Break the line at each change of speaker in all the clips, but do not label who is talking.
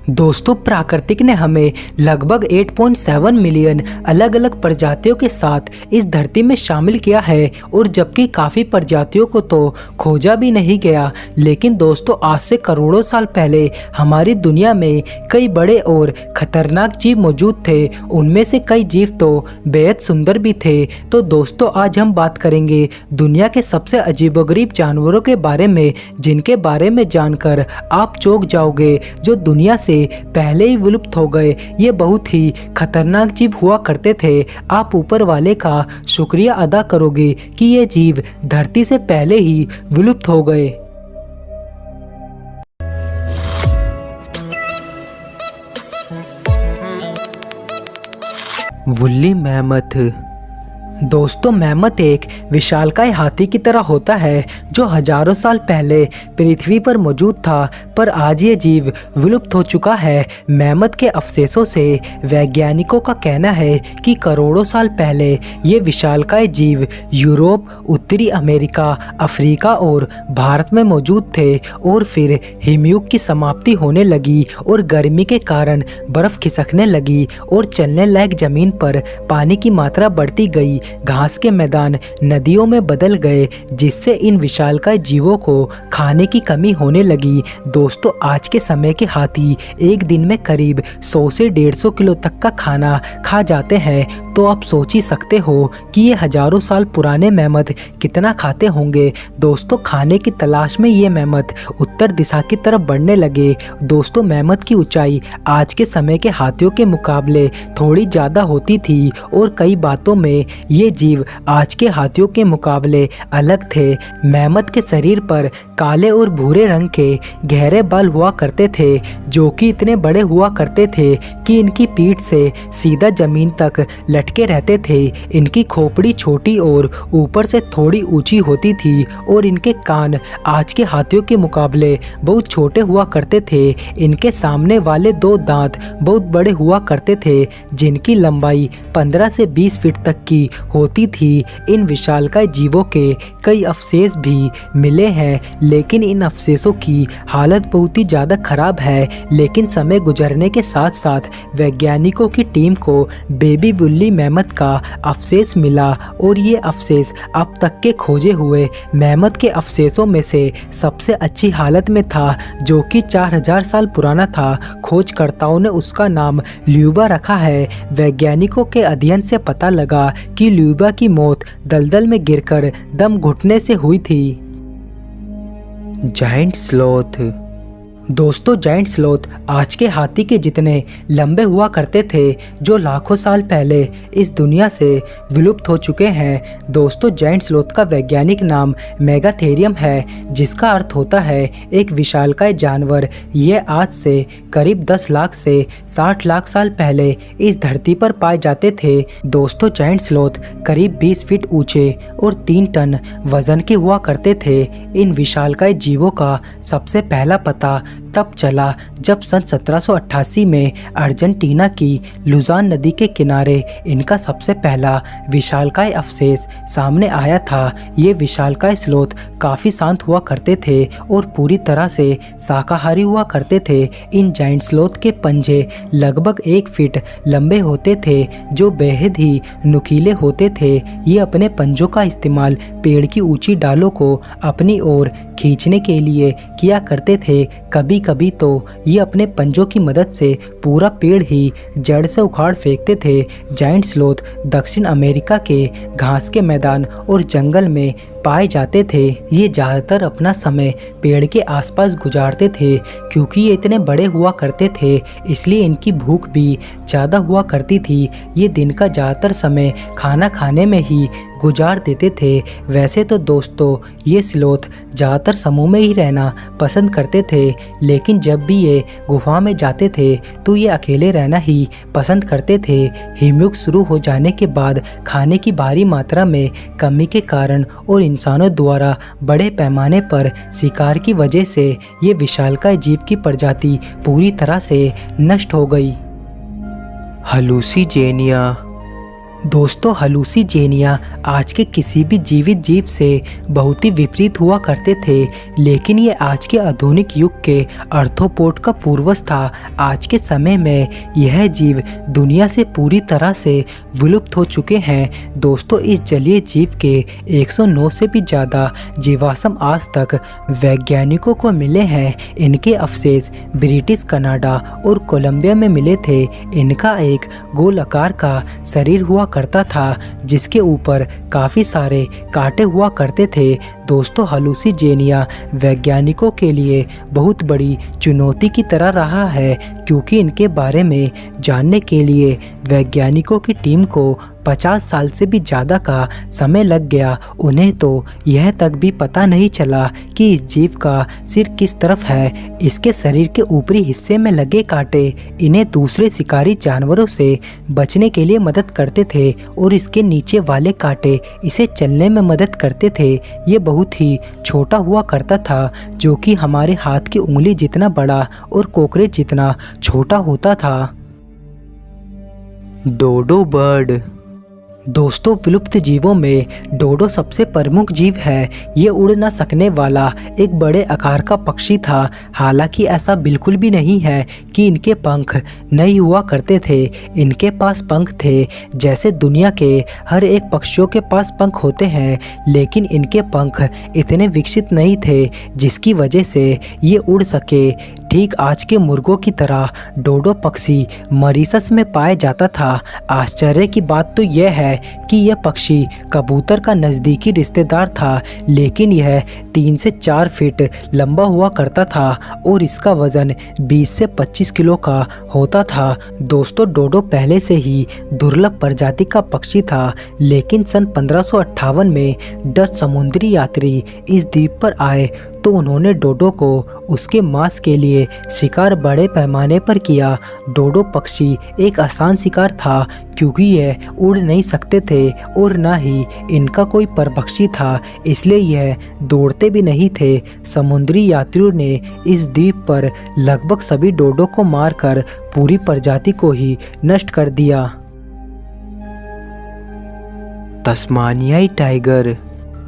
दोस्तों, प्राकृतिक ने हमें लगभग 8.7 मिलियन अलग अलग प्रजातियों के साथ इस धरती में शामिल किया है और जबकि काफ़ी प्रजातियों को तो खोजा भी नहीं गया, लेकिन दोस्तों आज से करोड़ों साल पहले हमारी दुनिया में कई बड़े और खतरनाक जीव मौजूद थे। उनमें से कई जीव तो बेहद सुंदर भी थे। तो दोस्तों आज हम बात करेंगे दुनिया के सबसे अजीबोगरीब जानवरों के बारे में, जिनके बारे में जानकर आप चौंक जाओगे, जो दुनिया से पहले ही विलुप्त हो गए। ये बहुत ही खतरनाक जीव हुआ करते थे। आप ऊपर वाले का शुक्रिया अदा करोगे कि ये जीव धरती से पहले ही विलुप्त हो गए। Woolly mammoth. दोस्तों, मैमथ एक विशालकाय हाथी की तरह होता है जो हजारों साल पहले पृथ्वी पर मौजूद था, पर आज ये जीव विलुप्त हो चुका है। मैमथ के अवशेषों से वैज्ञानिकों का कहना है कि करोड़ों साल पहले ये विशालकाय जीव यूरोप, उत्तरी अमेरिका, अफ्रीका और भारत में मौजूद थे और फिर हिमयुग की समाप्ति होने लगी और गर्मी के कारण बर्फ खिसकने लगी और चलने लायक जमीन पर पानी की मात्रा बढ़ती गई। घास के मैदान नदियों में बदल गए, जिससे इन विशालकाय जीवों को खाने की कमी होने लगी। दोस्तों, आज के समय के हाथी एक दिन में करीब 100 से 150 किलो तक का खाना खा जाते हैं। तो आप सोच ही सकते हो कि ये हजारों साल पुराने मैमथ कितना खाते होंगे। दोस्तों, खाने की तलाश में ये मैमथ उत्तर दिशा की तरफ बढ़ने लगे। दोस्तों, मैमथ की ऊंचाई आज के समय के हाथियों के मुकाबले थोड़ी ज़्यादा होती थी और कई बातों में ये जीव आज के हाथियों के मुकाबले अलग थे। मैमथ के शरीर पर काले और भूरे रंग के गहरे बाल हुआ करते थे, जो कि इतने बड़े हुआ करते थे कि इनकी पीठ से सीधा जमीन तक लटके रहते थे। इनकी खोपड़ी छोटी और ऊपर से थोड़ी ऊंची होती थी और इनके कान आज के हाथियों के मुकाबले बहुत छोटे हुआ करते थे। इनके सामने वाले 2 दांत बहुत बड़े हुआ करते थे, जिनकी लंबाई 15 से 20 फीट तक की होती थी। इन विशालकाय जीवों के कई अवशेष भी मिले हैं, लेकिन इन अवशेषों की हालत बहुत ही ज़्यादा खराब है। लेकिन समय गुजरने के साथ साथ वैज्ञानिकों की टीम को बेबी वुल्ली मैमथ का अवशेष मिला और ये अवशेष अब तक के खोजे हुए मैमथ के अवशेषों में से सबसे अच्छी हालत में था, जो कि 4000 साल पुराना था। खोजकर्ताओं ने उसका नाम ल्यूबा रखा है। वैज्ञानिकों के अध्ययन से पता लगा कि ल्यूबा की मौत दलदल में गिरकर दम घुटने से हुई थी। Giant sloth. दोस्तों, जायंट स्लॉथ आज के हाथी के जितने लंबे हुआ करते थे, जो लाखों साल पहले इस दुनिया से विलुप्त हो चुके हैं। दोस्तों, जायंट स्लॉथ का वैज्ञानिक नाम मेगाथेरियम है, जिसका अर्थ होता है एक विशालकाय जानवर। ये आज से करीब 10 लाख से 60 लाख साल पहले इस धरती पर पाए जाते थे। दोस्तों, जायंट स्लॉथ करीब 20 फीट ऊंचे और 3 टन वजन के हुआ करते थे। इन विशालकाय जीवों का सबसे पहला पता तब चला जब सन 1788 में अर्जेंटीना की लुजान नदी के किनारे इनका सबसे पहला विशालकाय अवशेष सामने आया था। ये विशालकाय स्लॉथ काफ़ी शांत हुआ करते थे और पूरी तरह से शाकाहारी हुआ करते थे। इन जायंट स्लॉथ के पंजे लगभग 1 फीट लंबे होते थे, जो बेहद ही नुकीले होते थे। ये अपने पंजों का इस्तेमाल पेड़ की ऊंची डालों को अपनी ओर खींचने के लिए किया करते थे। कभी कभी तो ये अपने पंजों की मदद से पूरा पेड़ ही जड़ से उखाड़ फेंकते थे। जायंट स्लॉथ दक्षिण अमेरिका के घास के मैदान और जंगल में पाए जाते थे। ये ज़्यादातर अपना समय पेड़ के आसपास गुजारते थे। क्योंकि ये इतने बड़े हुआ करते थे, इसलिए इनकी भूख भी ज़्यादा हुआ करती थी। ये दिन का ज़्यादातर समय खाना खाने में ही गुजार देते थे। वैसे तो दोस्तों, ये स्लॉथ ज़्यादातर समूह में ही रहना पसंद करते थे, लेकिन जब भी ये गुफा में जाते थे तो ये अकेले रहना ही पसंद करते थे। हिमयुग शुरू हो जाने के बाद खाने की भारी मात्रा में कमी के कारण और इंसानों द्वारा बड़े पैमाने पर शिकार की वजह से ये विशालकाय जीव की प्रजाति पूरी तरह से नष्ट हो गई। हालुसिजेनिया। दोस्तों हालूसीजेनिया आज के किसी भी जीवित जीव से बहुत ही विपरीत हुआ करते थे, लेकिन ये आज के आधुनिक युग के आर्थ्रोपोड का पूर्वज था। आज के समय में यह जीव दुनिया से पूरी तरह से विलुप्त हो चुके हैं। दोस्तों इस जलीय जीव के 109 से भी ज़्यादा जीवाश्म आज तक वैज्ञानिकों को मिले हैं। इनके अवशेष ब्रिटिश कनाडा और कोलंबिया में मिले थे। इनका एक गोल आकार का शरीर हुआ करता था जिसके ऊपर काफ़ी सारे कांटे हुआ करते थे। दोस्तों हालूसीजेनिया वैज्ञानिकों के लिए बहुत बड़ी चुनौती की तरह रहा है, क्योंकि इनके बारे में जानने के लिए वैज्ञानिकों की टीम को 50 साल से भी ज़्यादा का समय लग गया। उन्हें तो यह तक भी पता नहीं चला कि इस जीव का सिर किस तरफ है। इसके शरीर के ऊपरी हिस्से में लगे कांटे इन्हें दूसरे शिकारी जानवरों से बचने के लिए मदद करते थे और इसके नीचे वाले कांटे इसे चलने में मदद करते थे। ये बहुत ही छोटा हुआ करता था, जो कि हमारे हाथ की उंगली जितना बड़ा और कॉकरोच जितना छोटा होता था। डोडो बर्ड। दोस्तों विलुप्त जीवों में डोडो सबसे प्रमुख जीव है। ये उड़ न सकने वाला एक बड़े आकार का पक्षी था। हालांकि ऐसा बिल्कुल भी नहीं है कि इनके पंख नहीं हुआ करते थे। इनके पास पंख थे जैसे दुनिया के हर एक पक्षियों के पास पंख होते हैं, लेकिन इनके पंख इतने विकसित नहीं थे जिसकी वजह से ये उड़ सके। ठीक आज के मुर्गों की तरह डोडो पक्षी मॉरिशस में पाया जाता था। आश्चर्य की बात तो यह है कि यह पक्षी कबूतर का नज़दीकी रिश्तेदार था, लेकिन यह 3 से 4 फीट लंबा हुआ करता था और इसका वज़न 20 से 25 किलो का होता था। दोस्तों डोडो पहले से ही दुर्लभ प्रजाति का पक्षी था, लेकिन सन 1558 में डच समुद्री यात्री इस द्वीप पर आए तो उन्होंने डोडो को उसके मांस के लिए शिकार बड़े पैमाने पर किया। डोडो पक्षी एक आसान शिकार था, क्योंकि यह उड़ नहीं सकते थे और ना ही इनका कोई परभक्षी था, इसलिए यह दौड़ते भी नहीं थे। समुद्री यात्रियों ने इस द्वीप पर लगभग सभी डोडो को मारकर पूरी प्रजाति को ही नष्ट कर दिया। तस्मानियाई टाइगर।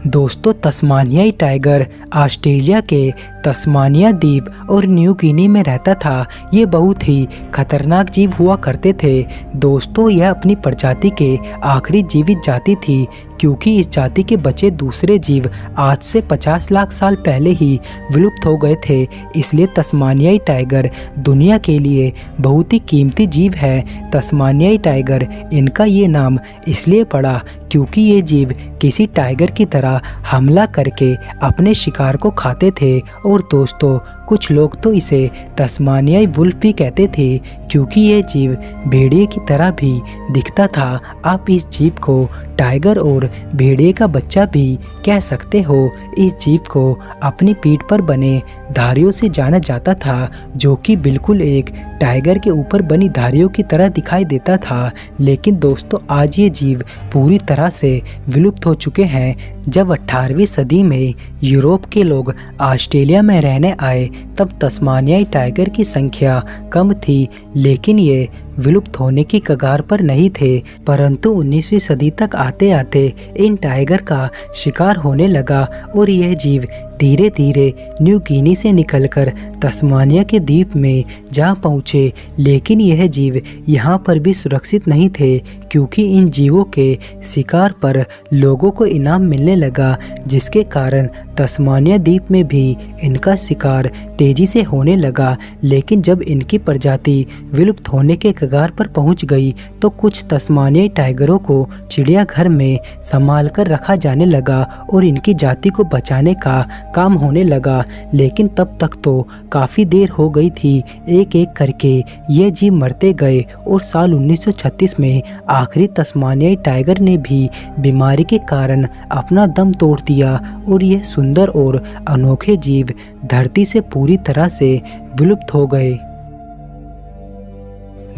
दोस्तों तस्मानियाई टाइगर ऑस्ट्रेलिया के तस्मानिया द्वीप और न्यू गिनी में रहता था। ये बहुत ही खतरनाक जीव हुआ करते थे। दोस्तों यह अपनी प्रजाति के आखिरी जीवित जाति थी, क्योंकि इस जाति के बचे दूसरे जीव आज से 50 लाख साल पहले ही विलुप्त हो गए थे। इसलिए तस्मानियाई टाइगर दुनिया के लिए बहुत ही कीमती जीव है। तस्मानियाई टाइगर इनका ये नाम इसलिए पड़ा क्योंकि ये जीव किसी टाइगर की तरह हमला करके अपने शिकार को खाते थे। और दोस्तों कुछ लोग तो इसे तस्मानियाई वुल्फ भी कहते थे, क्योंकि ये जीव भेड़िए की तरह भी दिखता था। आप इस जीव को टाइगर और भेड़िए का बच्चा भी कह सकते हो। इस जीव को अपनी पीठ पर बने धारियों से जाना जाता था, जो कि बिल्कुल एक टाइगर के ऊपर बनी धारियों की तरह दिखाई देता था। लेकिन दोस्तों आज ये जीव पूरी तरह से विलुप्त हो चुके हैं। जब 18वीं सदी में यूरोप के लोग ऑस्ट्रेलिया में रहने आए तब तस्मानियाई टाइगर की संख्या कम थी, लेकिन ये विलुप्त होने की कगार पर नहीं थे। परंतु 19वीं सदी तक आते आते इन टाइगर का शिकार होने लगा और यह जीव धीरे धीरे न्यू गिनी से निकलकर तस्मानिया के द्वीप में जा पहुँचे। लेकिन यह जीव यहाँ पर भी सुरक्षित नहीं थे, क्योंकि इन जीवों के शिकार पर लोगों को इनाम मिलने लगा, जिसके कारण तस्मानिया द्वीप में भी इनका शिकार तेजी से होने लगा। लेकिन जब इनकी प्रजाति विलुप्त होने के कगार पर पहुंच गई तो कुछ तस्मानियाई टाइगरों को चिड़ियाघर में संभाल कर रखा जाने लगा और इनकी जाति को बचाने का काम होने लगा। लेकिन तब तक तो काफ़ी देर हो गई थी। एक एक करके ये जीव मरते गए और साल 1936 में आखिरी तस्मानियाई टाइगर ने भी बीमारी के कारण अपना दम तोड़ दिया और यह सुंदर और अनोखे जीव धरती से पूरी तरह से विलुप्त हो गए।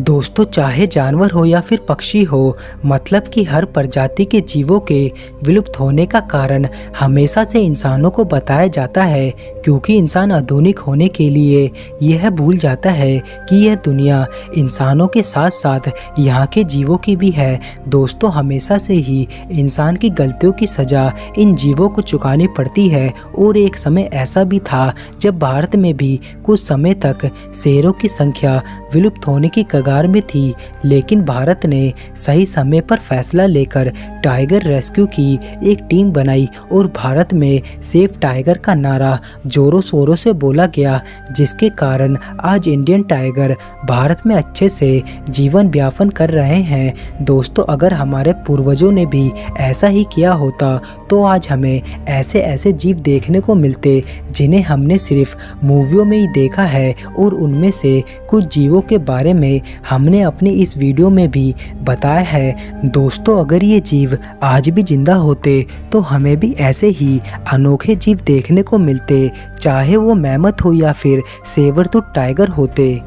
दोस्तों, चाहे जानवर हो या फिर पक्षी हो, मतलब कि हर प्रजाति के जीवों के विलुप्त होने का कारण हमेशा से इंसानों को बताया जाता है, क्योंकि इंसान आधुनिक होने के लिए यह भूल जाता है कि यह दुनिया इंसानों के साथ साथ यहाँ के जीवों की भी है। दोस्तों, हमेशा से ही इंसान की गलतियों की सज़ा इन जीवों को चुकानी पड़ती है और एक समय ऐसा भी था जब भारत में भी कुछ समय तक शेरों की संख्या विलुप्त होने की कगार में थी, लेकिन भारत ने सही समय पर फैसला लेकर टाइगर रेस्क्यू की एक टीम बनाई और भारत में सेफ टाइगर का नारा जोरों शोरों से बोला गया, जिसके कारण आज इंडियन टाइगर भारत में अच्छे से जीवन यापन कर रहे हैं। दोस्तों, अगर हमारे पूर्वजों ने भी ऐसा ही किया होता तो आज हमें ऐसे ऐसे जीव देखने को मिलते जिन्हें हमने सिर्फ मूवियों में ही देखा है, और उनमें से कुछ जीवों के बारे में हमने अपनी इस वीडियो में भी बताया है। दोस्तों, अगर ये जीव आज भी जिंदा होते तो हमें भी ऐसे ही अनोखे जीव देखने को मिलते, चाहे वो मैमथ हो या फिर सेबर-टूथ टाइगर होते।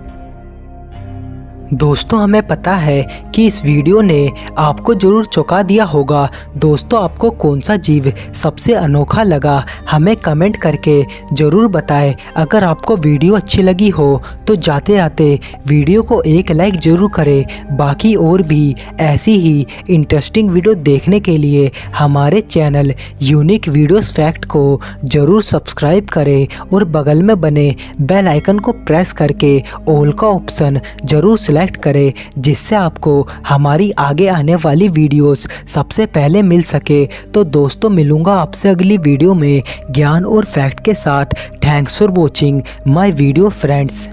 दोस्तों, हमें पता है कि इस वीडियो ने आपको ज़रूर चौंका दिया होगा। दोस्तों, आपको कौन सा जीव सबसे अनोखा लगा, हमें कमेंट करके ज़रूर बताएं। अगर आपको वीडियो अच्छी लगी हो तो जाते जाते वीडियो को एक लाइक ज़रूर करें। बाकी और भी ऐसी ही इंटरेस्टिंग वीडियो देखने के लिए हमारे चैनल यूनिक वीडियोस फैक्ट को ज़रूर सब्सक्राइब करें और बगल में बने बेल आइकन को प्रेस करके ऑल का ऑप्शन ज़रूर सेलेक्ट करें, जिससे आपको हमारी आगे आने वाली वीडियोस सबसे पहले मिल सके। तो दोस्तों, मिलूंगा आपसे अगली वीडियो में ज्ञान और फैक्ट के साथ। Thanks for watching my video friends.